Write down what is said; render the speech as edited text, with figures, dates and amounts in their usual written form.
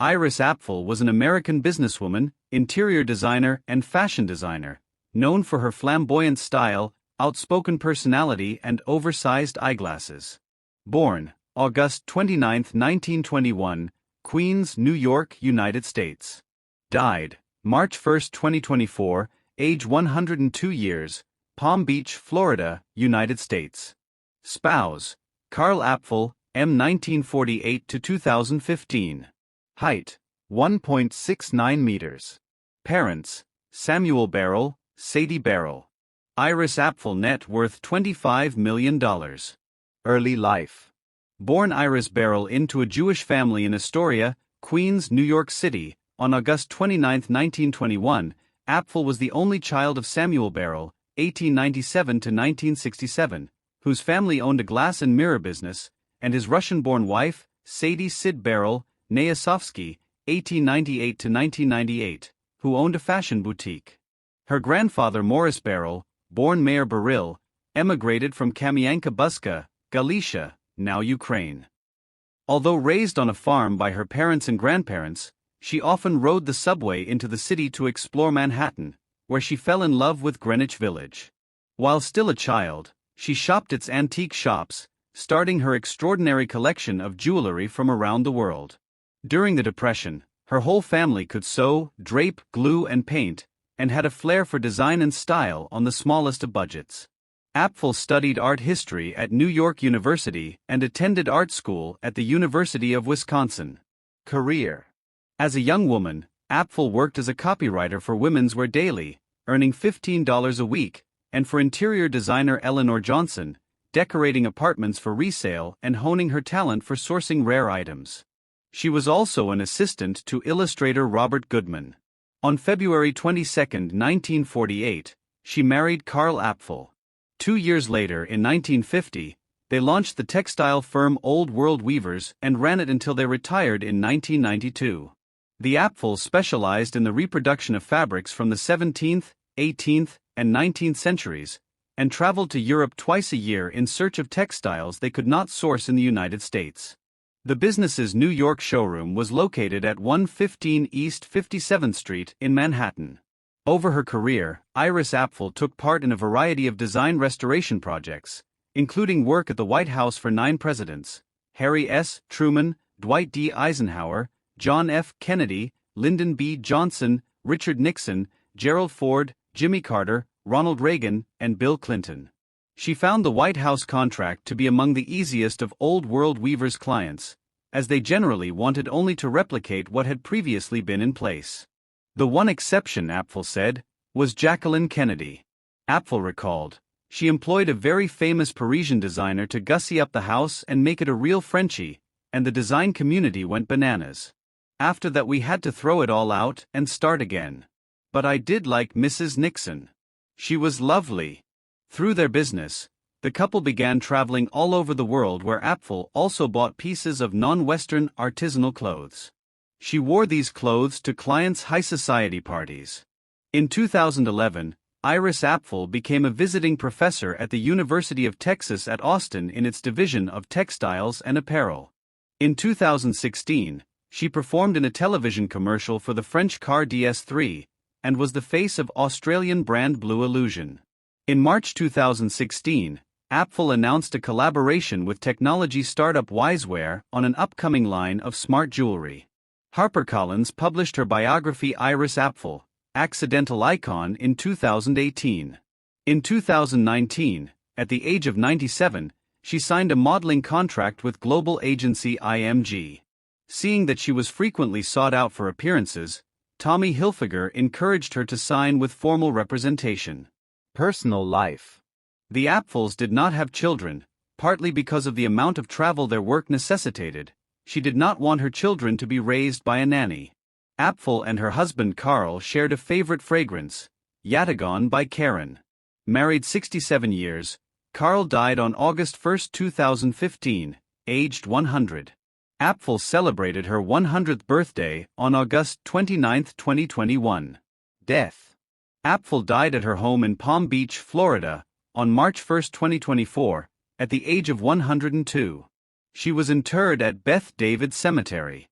Iris Apfel was an American businesswoman, interior designer, and fashion designer, known for her flamboyant style, outspoken personality, and oversized eyeglasses. Born August 29, 1921, Queens, New York, United States. Died March 1, 2024, age 102 years, Palm Beach, Florida, United States. Spouse Karl Apfel, M. 1948 to 2015. Height 1.69 meters. Parents Samuel Barrell, Sadie Barrell. Iris Apfel, net worth $25 million. Early life. Born Iris Barrell into a Jewish family in Astoria, Queens, New York City, on August 29, 1921, Apfel was the only child of Samuel Barrell, 1897 to 1967, whose family owned a glass and mirror business, and his Russian-born wife, Sadie Sid Barrell, Nayasovsky, 1898 to 1998, who owned a fashion boutique. Her grandfather Morris Barrell, born Meir Baril, emigrated from Kamianka-Buzka, Galicia, now Ukraine. Although raised on a farm by her parents and grandparents, she often rode the subway into the city to explore Manhattan, where she fell in love with Greenwich Village. While still a child, she shopped its antique shops, starting her extraordinary collection of jewelry from around the world. During the Depression, her whole family could sew, drape, glue, and paint, and had a flair for design and style on the smallest of budgets. Apfel studied art history at New York University and attended art school at the University of Wisconsin. Career. As a young woman, Apfel worked as a copywriter for Women's Wear Daily, earning $15 a week, and for interior designer Eleanor Johnson, decorating apartments for resale and honing her talent for sourcing rare items. She was also an assistant to illustrator Robert Goodman. On February 22, 1948, she married Karl Apfel. 2 years later, in 1950, they launched the textile firm Old World Weavers and ran it until they retired in 1992. The Apfels specialized in the reproduction of fabrics from the 17th, 18th, and 19th centuries, and traveled to Europe twice a year in search of textiles they could not source in the United States. The business's New York showroom was located at 115 East 57th Street in Manhattan. Over her career, Iris Apfel took part in a variety of design restoration projects, including work at the White House for 9 presidents: Harry S. Truman, Dwight D. Eisenhower, John F. Kennedy, Lyndon B. Johnson, Richard Nixon, Gerald Ford, Jimmy Carter, Ronald Reagan, and Bill Clinton. She found the White House contract to be among the easiest of Old World Weavers' clients, as they generally wanted only to replicate what had previously been in place. The one exception, Apfel said, was Jacqueline Kennedy. Apfel recalled, she employed a very famous Parisian designer to gussy up the house and make it a real Frenchie, and the design community went bananas. After that we had to throw it all out and start again. But I did like Mrs. Nixon. She was lovely. Through their business, the couple began traveling all over the world, where Apfel also bought pieces of non-Western artisanal clothes. She wore these clothes to clients' high society parties. In 2011, Iris Apfel became a visiting professor at the University of Texas at Austin in its division of textiles and apparel. In 2016, she performed in a television commercial for the French car DS3, and was the face of Australian brand Blue Illusion. In March 2016, Apfel announced a collaboration with technology startup Wiseware on an upcoming line of smart jewelry. HarperCollins published her biography Iris Apfel, Accidental Icon in 2018. In 2019, at the age of 97, she signed a modeling contract with global agency IMG. Seeing that she was frequently sought out for appearances, Tommy Hilfiger encouraged her to sign with formal representation. Personal life. The Apfels did not have children, partly because of the amount of travel their work necessitated. She did not want her children to be raised by a nanny. Apfel and her husband Karl shared a favorite fragrance, Yatagon by Karen. Married 67 years, Karl died on August 1, 2015, aged 100. Apfel celebrated her 100th birthday on August 29, 2021. Death. Apfel died at her home in Palm Beach, Florida, on March 1, 2024, at the age of 102. She was interred at Beth David Cemetery.